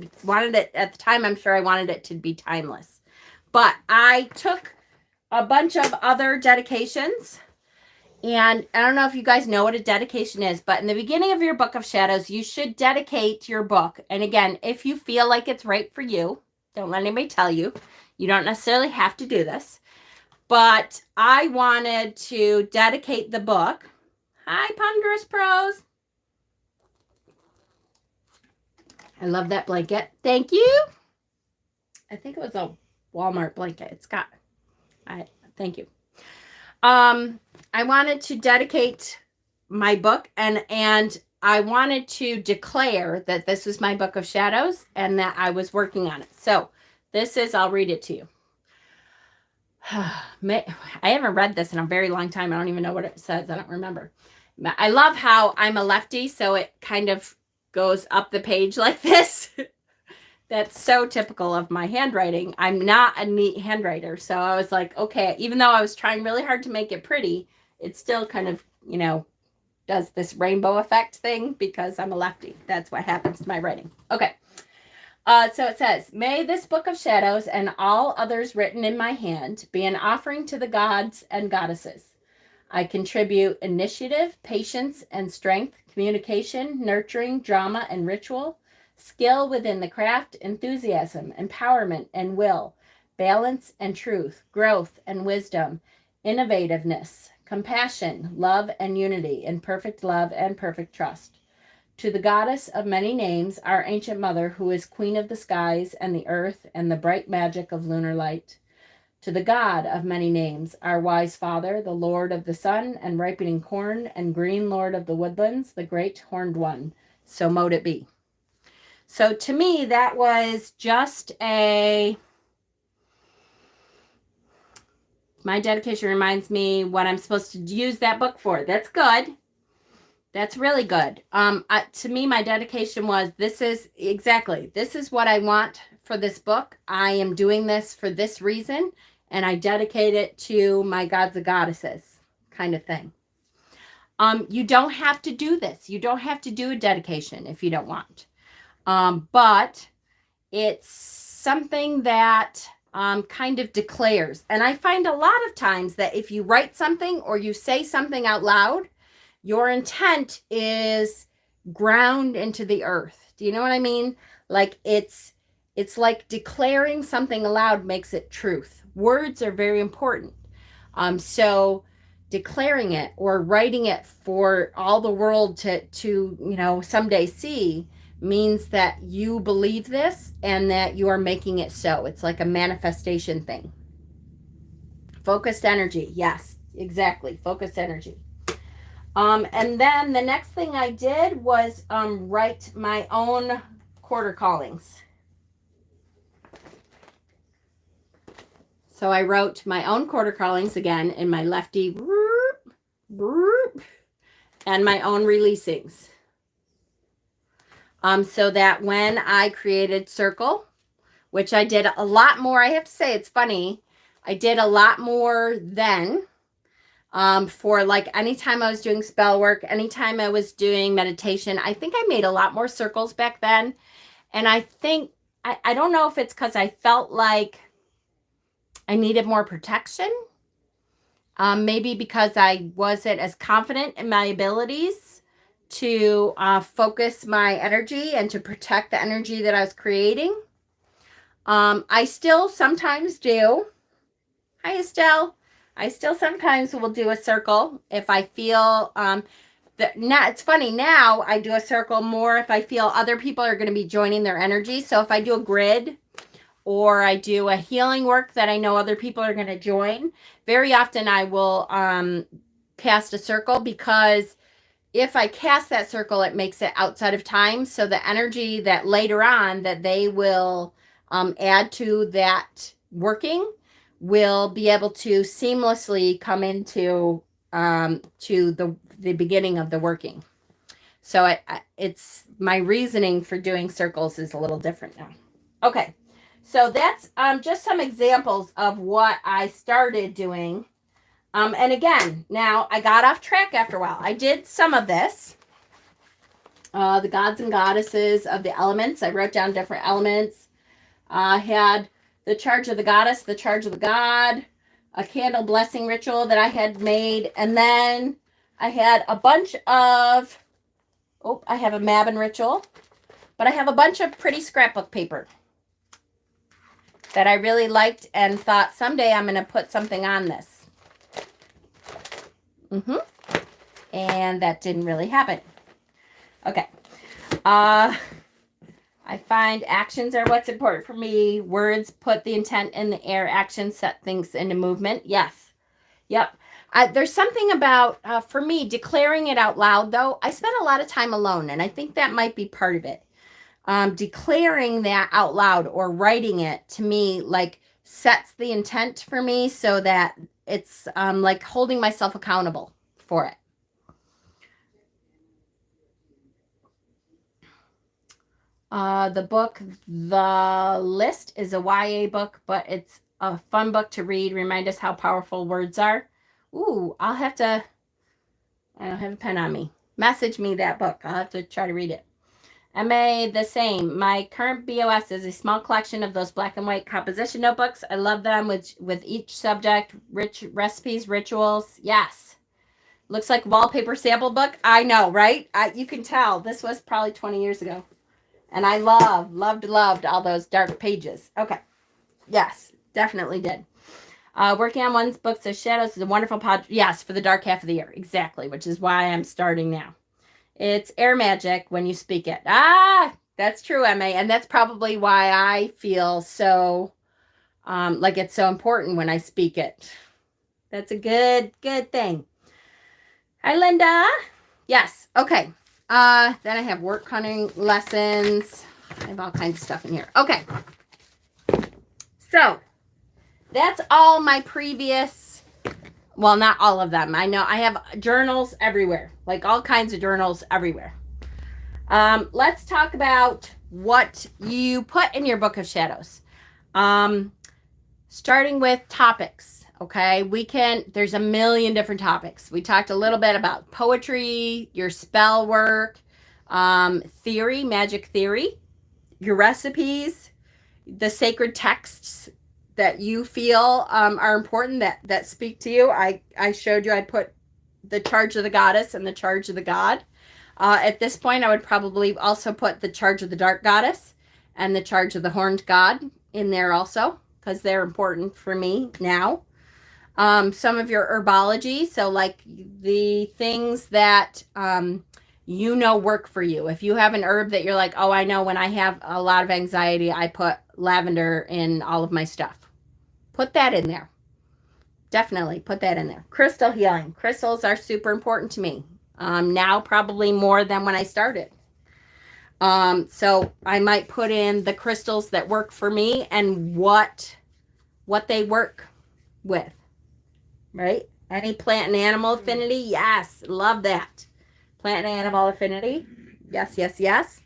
it at the time. I'm sure I wanted it to be timeless, but I took a bunch of other dedications. And I don't know if you guys know what a dedication is, but in the beginning of your Book of Shadows, you should dedicate your book. And again, if you feel like it's right for you, don't let anybody tell you. You don't necessarily have to do this. But I wanted to dedicate the book. Hi, Ponderous Pros. I love that blanket. Thank you. I think it was a Walmart blanket. Thank you. I wanted to dedicate my book, and I wanted to declare that this was my Book of Shadows and that I was working on it. So this is, I'll read it to you. I haven't read this in a very long time. I don't even know what it says. I don't remember. I love how I'm a lefty, so it kind of goes up the page like this. That's so typical of my handwriting. I'm not a neat handwriter. So I was like, okay, even though I was trying really hard to make it pretty, it still kind of, does this rainbow effect thing because I'm a lefty. That's what happens to my writing. Okay. So it says, may this Book of Shadows and all others written in my hand be an offering to the gods and goddesses. I contribute initiative, patience, and strength, communication, nurturing, drama, and ritual, skill within the craft, enthusiasm, empowerment, and will, balance and truth, growth and wisdom, innovativeness, compassion, love and unity, in perfect love and perfect trust. To the goddess of many names, our ancient mother, who is queen of the skies and the earth and the bright magic of lunar light. To the god of many names, our wise father, the lord of the sun and ripening corn and green lord of the woodlands, the great horned one. So mote it be. So to me, that was just my dedication reminds me what I'm supposed to use that book for. That's good. That's really good. To me, my dedication was, this is what I want for this book. I am doing this for this reason, and I dedicate it to my gods and goddesses kind of thing. You don't have to do this. You don't have to do a dedication if you don't want. But it's something that kind of declares. And I find a lot of times that if you write something or you say something out loud, your intent is ground into the earth. Do you know what I mean? Like it's like declaring something aloud makes it truth. Words are very important. So declaring it or writing it for all the world to someday see means that you believe this and that you are making it so. It's like a manifestation thing. Focused energy. Yes, exactly. Focused energy. And then the next thing I did was write my own quarter callings. So I wrote my own quarter callings again in my lefty and my own releasings. So that when I created circle, which I did a lot more, I have to say it's funny, I did a lot more then. For like anytime I was doing spell work, anytime I was doing meditation, I think I made a lot more circles back then. And I think, I don't know if it's because I felt like I needed more protection. Maybe because I wasn't as confident in my abilities to focus my energy and to protect the energy that I was creating. I still sometimes do. Hi, Estelle. I still sometimes will do a circle if I feel now it's funny, now I do a circle more if I feel other people are going to be joining their energy. So if I do a grid or I do a healing work that I know other people are going to join, very often I will cast a circle, because if I cast that circle, it makes it outside of time. So the energy that later on that they will add to that working will be able to seamlessly come into to the beginning of the working. So it's my reasoning for doing circles is a little different now. Okay, so that's just some examples of what I started doing. And again, now I got off track after a while. I did some of this. The gods and goddesses of the elements. I wrote down different elements. I had the charge of the goddess, the charge of the god, a candle blessing ritual that I had made. And then I had a bunch of, I have a Mabon ritual, but I have a bunch of pretty scrapbook paper that I really liked and thought someday I'm going to put something on this. And that didn't really happen. Okay. I find actions are what's important for me. Words put the intent in the air. Actions set things into movement. Yes. Yep. There's something about, for me, declaring it out loud, though. I spend a lot of time alone, and I think that might be part of it. Declaring that out loud or writing it, to me, like, sets the intent for me so that it's like holding myself accountable for it. The book, The List, is a YA book, but it's a fun book to read. Remind us how powerful words are. Ooh, I don't have a pen on me. Message me that book. I'll have to try to read it. MA, the same. My current BOS is a small collection of those black and white composition notebooks. I love them with each subject, rich recipes, rituals. Yes. Looks like wallpaper sample book. I know, right? You can tell. This was probably 20 years ago. And I loved all those dark pages. Okay. Yes, definitely did. Working on one's books of shadows is a wonderful project. Yes, for the dark half of the year. Exactly, which is why I'm starting now. It's air magic when you speak it. That's true, Emma. And that's probably why I feel so, like it's so important when I speak it. That's a good thing. Hi, Linda. Yes. Okay. Then I have work hunting lessons. I have all kinds of stuff in here. Okay. So that's all my previous, well, not all of them. I know I have journals everywhere, like all kinds of journals everywhere. Let's talk about what you put in your book of shadows. Starting with topics. Okay, there's a million different topics. We talked a little bit about poetry, your spell work, theory, magic theory, your recipes, the sacred texts that you feel are important, that speak to you. I showed you, I put the charge of the goddess and the charge of the god. At this point, I would probably also put the Charge of the Dark Goddess and the Charge of the Horned God in there also, because they're important for me now. Some of your herbology, so like the things that work for you. If you have an herb that you're like, oh, I know when I have a lot of anxiety, I put lavender in all of my stuff. Put that in there. Definitely put that in there. Crystal healing. Crystals are super important to me. Now probably more than when I started. So I might put in the crystals that work for me and what they work with, right? Any plant and animal affinity? Yes, love that. Plant and animal affinity? Yes, yes, yes.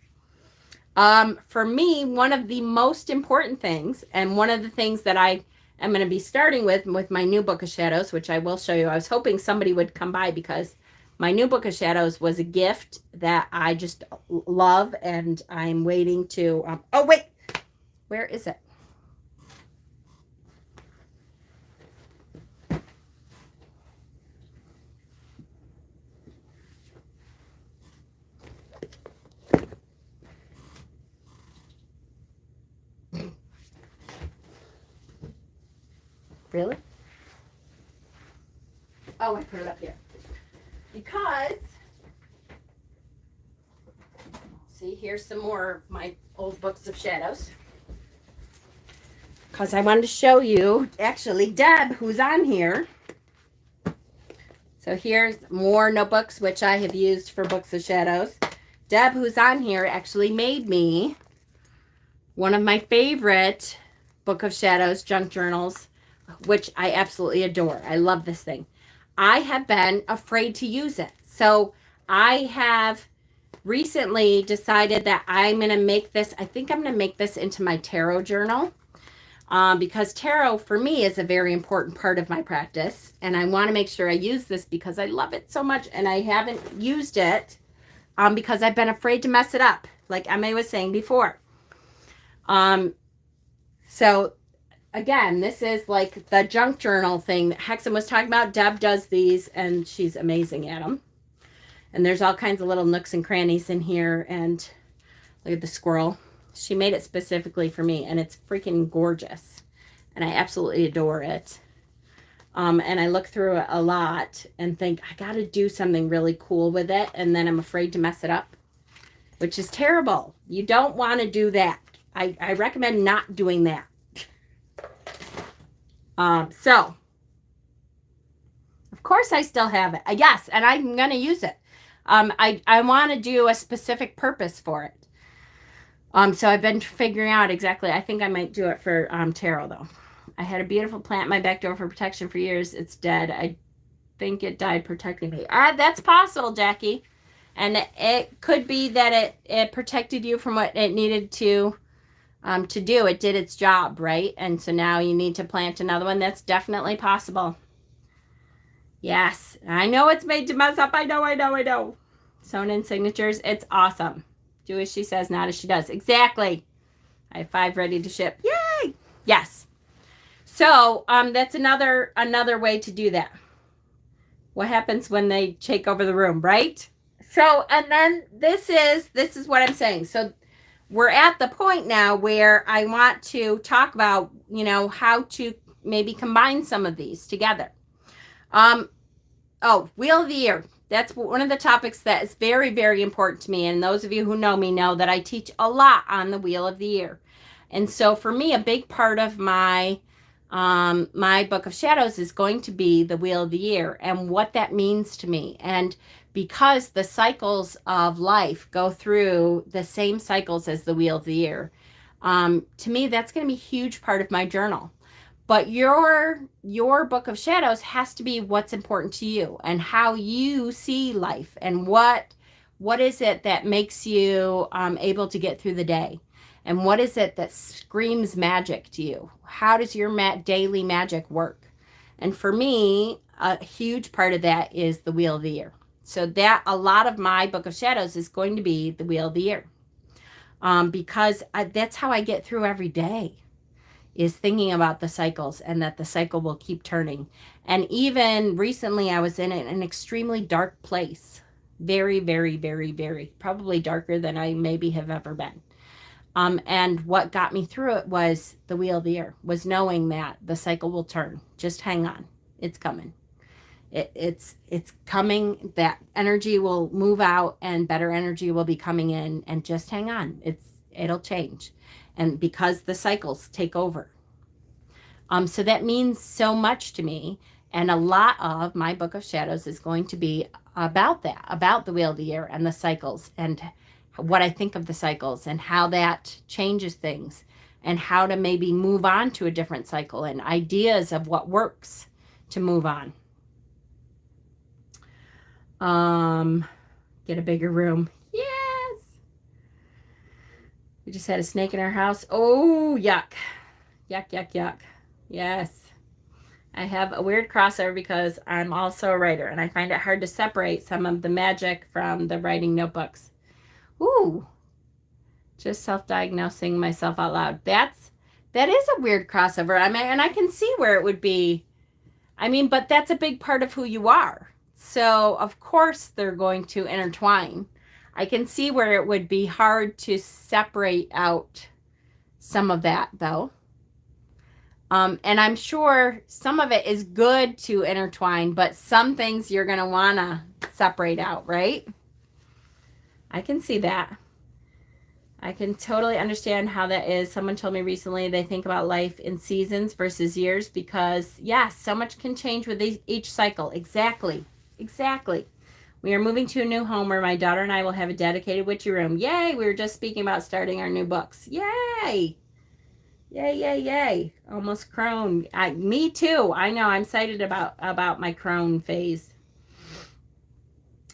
For me, one of the most important things, and one of the things that I am going to be starting with my new Book of Shadows, which I will show you. I was hoping somebody would come by because my new Book of Shadows was a gift that I just love, and I'm waiting to, oh, wait, where is it? Really? Oh, I put it up here. Because, see, here's some more of my old Books of Shadows. Because I wanted to show you, actually, Deb, who's on here. So here's more notebooks, which I have used for Books of Shadows. Deb, who's on here, actually made me one of my favorite Book of Shadows junk journals, which I absolutely adore. I love this thing. I have been afraid to use it. So I have recently decided that I'm going to make this, I think I'm going to make this into my tarot journal. Because tarot for me is a very important part of my practice, and I want to make sure I use this because I love it so much, and I haven't used it because I've been afraid to mess it up, like Emma was saying before. So again, this is like the junk journal thing that Hexam was talking about. Deb does these, and she's amazing at them. And there's all kinds of little nooks and crannies in here, and look at the squirrel. She made it specifically for me, and it's freaking gorgeous. And I absolutely adore it. And I look through it a lot and think, I got to do something really cool with it. And then I'm afraid to mess it up, which is terrible. You don't want to do that. I recommend not doing that. So, of course, I still have it. Yes, and I'm going to use it. I want to do a specific purpose for it. So I've been figuring out exactly. I think I might do it for tarot, though. I had a beautiful plant in my back door for protection for years. It's dead. I think it died protecting me. That's possible, Jackie. And it could be that it protected you from what it needed to do. It did its job, right? And so now you need to plant another one. That's definitely possible. Yes. I know it's made to mess up. I know. Sewn in signatures. It's awesome. Do as she says, not as she does. Exactly. I have 5 ready to ship. Yay! Yes. So that's another way to do that. What happens when they take over the room, right? So, and then this is what I'm saying. So we're at the point now where I want to talk about, how to maybe combine some of these together. Wheel of the Year. That's one of the topics that is very, very important to me. And those of you who know me know that I teach a lot on the Wheel of the Year. And so for me, a big part of my my Book of Shadows is going to be the Wheel of the Year and what that means to me. And because the cycles of life go through the same cycles as the Wheel of the Year, to me, that's going to be a huge part of my journal. But your Book of Shadows has to be what's important to you and how you see life and what is it that makes you able to get through the day, and what is it that screams magic to you. How does your daily magic work? And for me, a huge part of that is the Wheel of the Year. So that a lot of my Book of Shadows is going to be the Wheel of the Year, because that's how I get through every day. Is thinking about the cycles and that the cycle will keep turning. And even recently I was in an extremely dark place. Very, very, very, very. Probably darker than I maybe have ever been. And what got me through it was the wheel of the year, was knowing that the cycle will turn. Just hang on. It's coming. It's coming. That energy will move out and better energy will be coming in, and just hang on. It'll change. And because the cycles take over. So that means so much to me. And a lot of my Book of Shadows is going to be about that, about the wheel of the year and the cycles and what I think of the cycles and how that changes things and how to maybe move on to a different cycle and ideas of what works to move on. Get a bigger room. Yes. We just had a snake in our house. Oh, yuck. Yuck, yuck, yuck. Yes. I have a weird crossover because I'm also a writer and I find it hard to separate some of the magic from the writing notebooks. Ooh. Just self-diagnosing myself out loud. That is a weird crossover. I mean, and I can see where it would be. I mean, but that's a big part of who you are. So, of course, they're going to intertwine. I can see where it would be hard to separate out some of that, though. And I'm sure some of it is good to intertwine, but some things you're going to want to separate out, right? I can see that. I can totally understand how that is. Someone told me recently they think about life in seasons versus years because, yes, so much can change with each cycle. Exactly. Exactly. We are moving to a new home where my daughter and I will have a dedicated witchy room. Yay! We were just speaking about starting our new books. Yay! Yay, yay, yay. Almost crone. Me too. I know. I'm excited about my crone phase.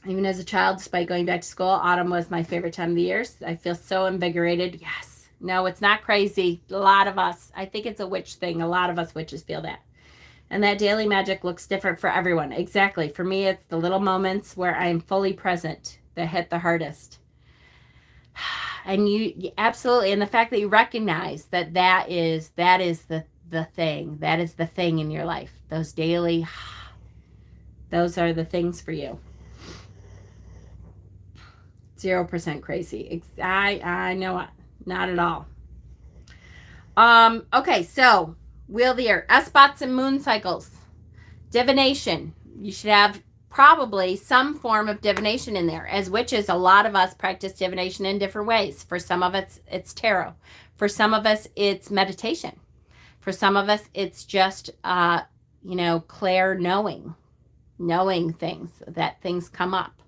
Even as a child, despite going back to school, autumn was my favorite time of the year. I feel so invigorated. Yes. No, it's not crazy. A lot of us, I think it's a witch thing. A lot of us witches feel that. And that daily magic looks different for everyone. Exactly. For me, it's the little moments where I'm fully present that hit the hardest. And you absolutely, and the fact that you recognize that is the thing. That is the thing in your life. Those daily, those are the things for you. 0% crazy. I know it. Not at all. Okay, so wheel of the year, S-spots and moon cycles. Divination. You should have probably some form of divination in there. As witches, a lot of us practice divination in different ways. For some of us, it's tarot. For some of us, it's meditation. For some of us, it's just, clair knowing things, that things come up.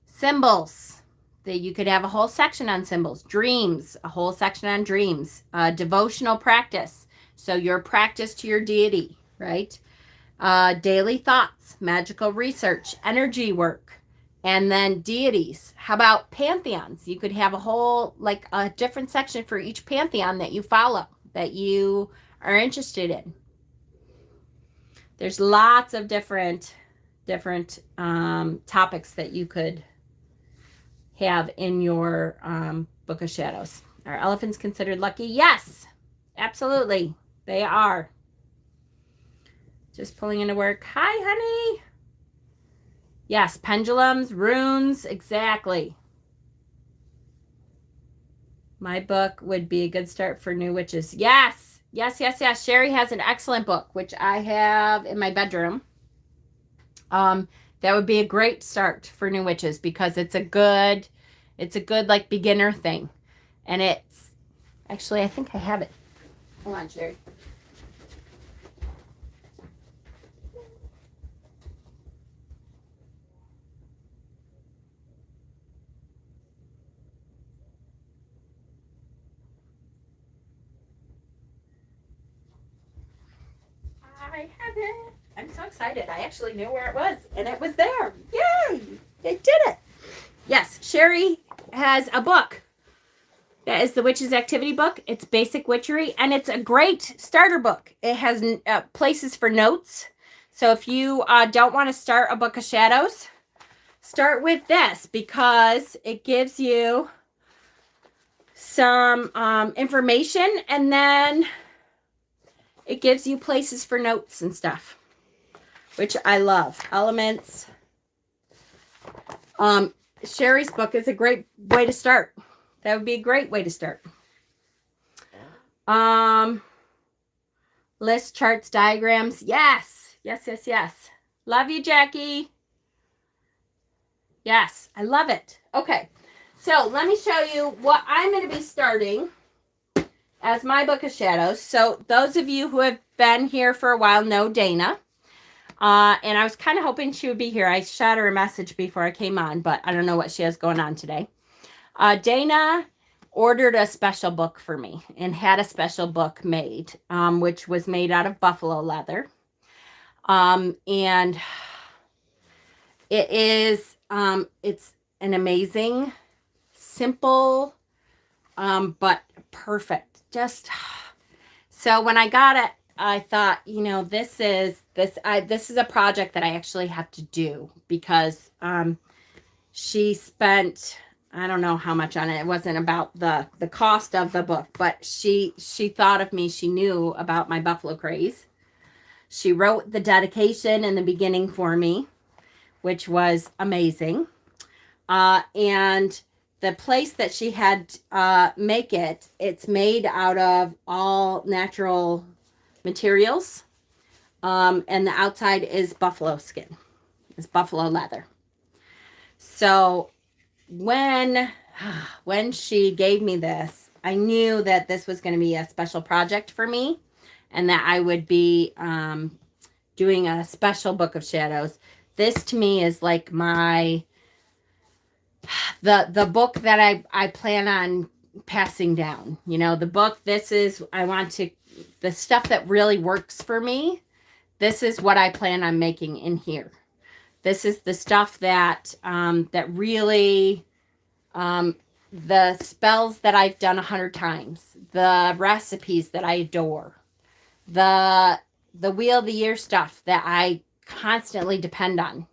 Symbols. That you could have a whole section on symbols. Dreams, a whole section on dreams. Devotional practice. So your practice to your deity, right? Daily thoughts, magical research, energy work, and then deities. How about pantheons? You could have a different section for each pantheon that you follow, that you are interested in. There's lots of different topics that you could have in your Book of Shadows. Are elephants considered lucky? Yes, absolutely. They are. Just pulling into work. Hi, honey. Yes, pendulums, runes, exactly. My book would be a good start for new witches. Yes, yes, yes, yes. Sherry has an excellent book, which I have in my bedroom. That would be a great start for new witches because it's a good like beginner thing. And it's actually, I think I have it. Hold on, Sherry. I have it. I'm so excited. I actually knew where it was, and it was there. Yay! It did it. Yes, Sherry has a book. That is the Witch's Activity book. It's basic witchery, and it's a great starter book. It has places for notes. So if you don't want to start a Book of Shadows, start with this because it gives you some information, and then it gives you places for notes and stuff, which I love. Elements, Sherry's book is a great way to start. That would be a great way to start. List, charts, diagrams. Yes. Yes, yes, yes. Love you, Jackie. Yes, I love it. Okay, so let me show you what I'm going to be starting as my Book of Shadows. So those of you who have been here for a while know Dana. And I was kind of hoping she would be here. I shot her a message before I came on, but I don't know what she has going on today. Dana ordered a special book for me and had a special book made, which was made out of buffalo leather. And it is, it's an amazing, simple, but perfect. Just, so when I got it, I thought, you know, this is a project that I actually have to do because, she spent, I don't know how much on it. It wasn't about the cost of the book, but she thought of me. She knew about my buffalo craze. She wrote the dedication in the beginning for me, which was amazing. And the place that she had make it, it's made out of all natural materials. And the outside is buffalo skin. It's buffalo leather. So when she gave me this, I knew that this was going to be a special project for me and that I would be doing a special Book of Shadows. This to me is like my the book that I plan on passing down. You know, the book, this is, I want to, the stuff that really works for me, this is what I plan on making in here. This is the stuff that that really, the spells that I've done 100 times, the recipes that I adore, the Wheel of the Year stuff that I constantly depend on.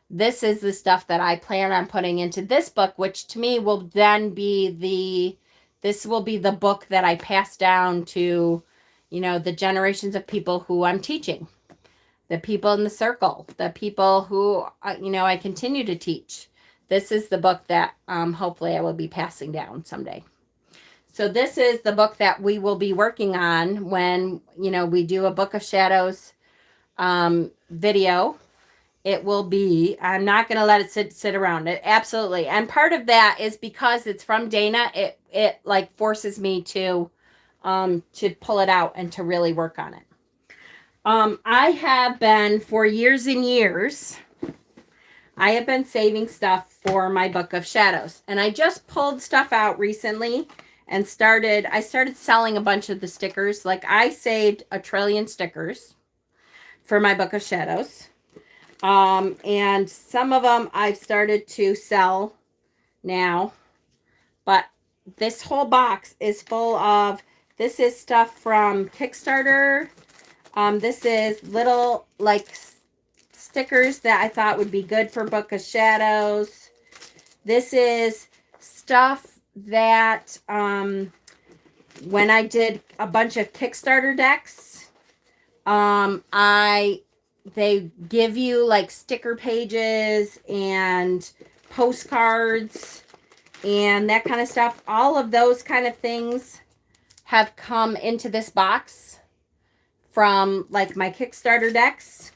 This is the stuff that I plan on putting into this book, which to me will then be this will be the book that I pass down to, you know, the generations of people who I'm teaching, the people in the circle, the people who, you know, I continue to teach. This is the book that hopefully I will be passing down someday. So this is the book that we will be working on when, you know, we do a Book of Shadows video. It will be, I'm not going to let it sit around it. Absolutely. And part of that is because it's from Dana, it like forces me to pull it out and to really work on it. I have been for years and years, I have been saving stuff for my Book of Shadows. And I just pulled stuff out recently and I started selling a bunch of the stickers. Like I saved 1 trillion stickers for my Book of Shadows. And some of them I've started to sell now, but this whole box is full of, this is stuff from Kickstarter. This is little like stickers that I thought would be good for Book of Shadows. This is stuff that, when I did a bunch of Kickstarter decks, they give you like sticker pages and postcards and that kind of stuff. All of those kind of things have come into this box from like my Kickstarter decks.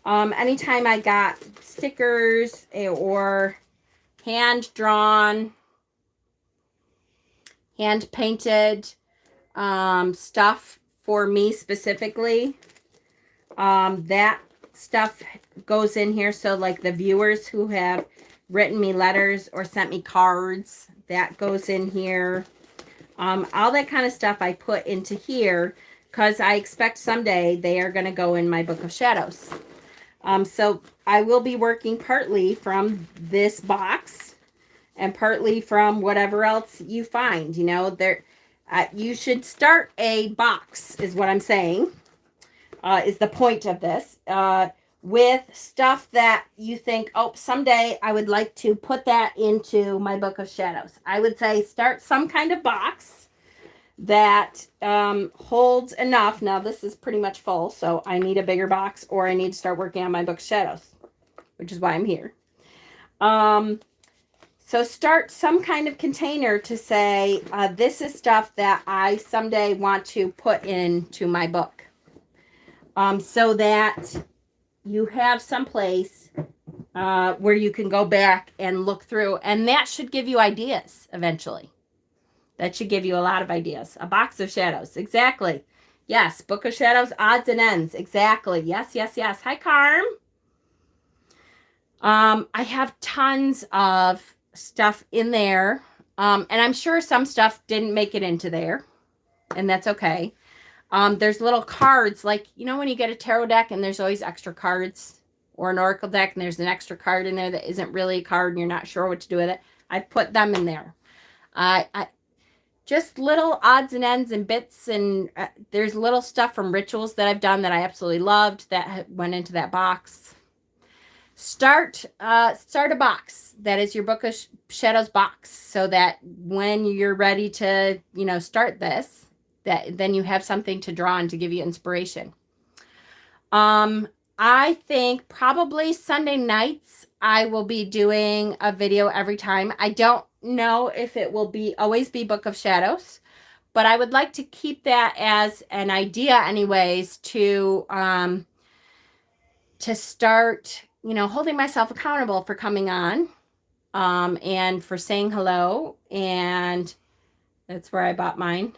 Anytime I got stickers or hand-drawn, hand-painted stuff for me specifically, that stuff goes in here. So like the viewers who have written me letters or sent me cards, that goes in here. All that kind of stuff I put into here because I expect someday they are going to go in my Book of Shadows. So I will be working partly from this box and partly from whatever else you find. You know, you should start a box is what I'm saying. Is the point of this, with stuff that you think, oh, someday I would like to put that into my Book of Shadows. I would say start some kind of box that holds enough. Now, this is pretty much full, so I need a bigger box or I need to start working on my Book of Shadows, which is why I'm here. So start some kind of container to say, this is stuff that I someday want to put into my book. So that you have some place where you can go back and look through. And that should give you ideas eventually. That should give you a lot of ideas. A box of shadows. Exactly. Yes. Book of Shadows, odds and ends. Exactly. Yes, yes, yes. Hi, Carm. I have tons of stuff in there. And I'm sure some stuff didn't make it into there. And that's okay. There's little cards, like, you know, when you get a tarot deck and there's always extra cards, or an oracle deck and there's an extra card in there that isn't really a card and you're not sure what to do with it. I put them in there. Just little odds and ends and bits, and there's little stuff from rituals that I've done that I absolutely loved that went into that box. Start a box that is your Book of Shadows box, so that when you're ready to, you know, start this, that then you have something to draw on to give you inspiration. I think probably Sunday nights I will be doing a video every time. I don't know if it will always be Book of Shadows, but I would like to keep that as an idea anyways, to start, you know, holding myself accountable for coming on, and for saying hello. And that's where I bought mine.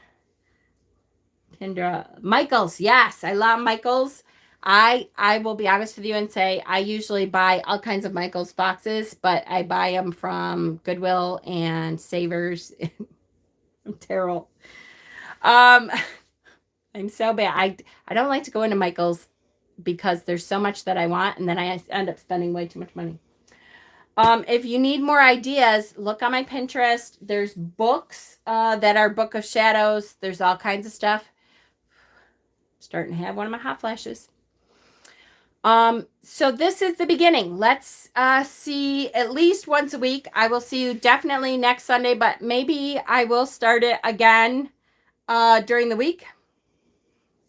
Kendra, Michael's. Yes, I love Michael's. I will be honest with you and say I usually buy all kinds of Michael's boxes, but I buy them from Goodwill and Savers. I'm terrible. I'm so bad. I don't like to go into Michael's because there's so much that I want, and then I end up spending way too much money. If you need more ideas, look on my Pinterest. There's books that are Book of Shadows. There's all kinds of stuff. Starting to have one of my hot flashes. So this is the beginning. Let's see at least once a week. I will see you definitely next Sunday, but maybe I will start it again during the week.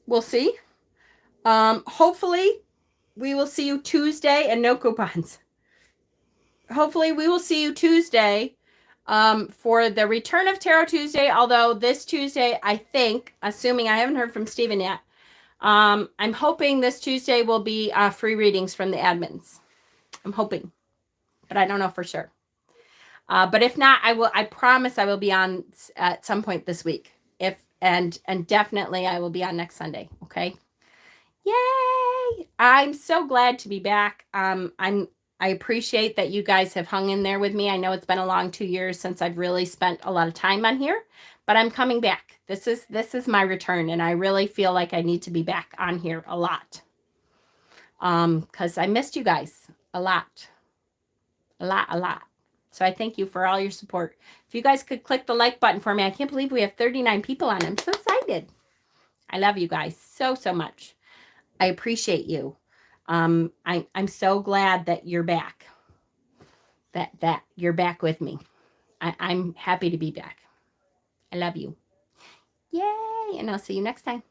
We'll see. Hopefully we will see you Tuesday, and no coupons. Hopefully we will see you Tuesday for the return of Tarot Tuesday, although this Tuesday, I think, assuming I haven't heard from Stephen yet, I'm hoping this Tuesday will be free readings from the admins. I'm hoping, but I don't know for sure. But if not, I promise I will be on at some point this week. And definitely I will be on next Sunday. Okay. Yay. I'm so glad to be back. I appreciate that you guys have hung in there with me. I know it's been a long 2 years since I've really spent a lot of time on here, but I'm coming back. This is my return, and I really feel like I need to be back on here a lot. Because I missed you guys a lot. A lot. So I thank you for all your support. If you guys could click the like button for me. I can't believe we have 39 people on. I'm so excited. I love you guys so much. I appreciate you. I'm so glad that you're back. That you're back with me. I'm happy to be back. I love you. Yay! And I'll see you next time.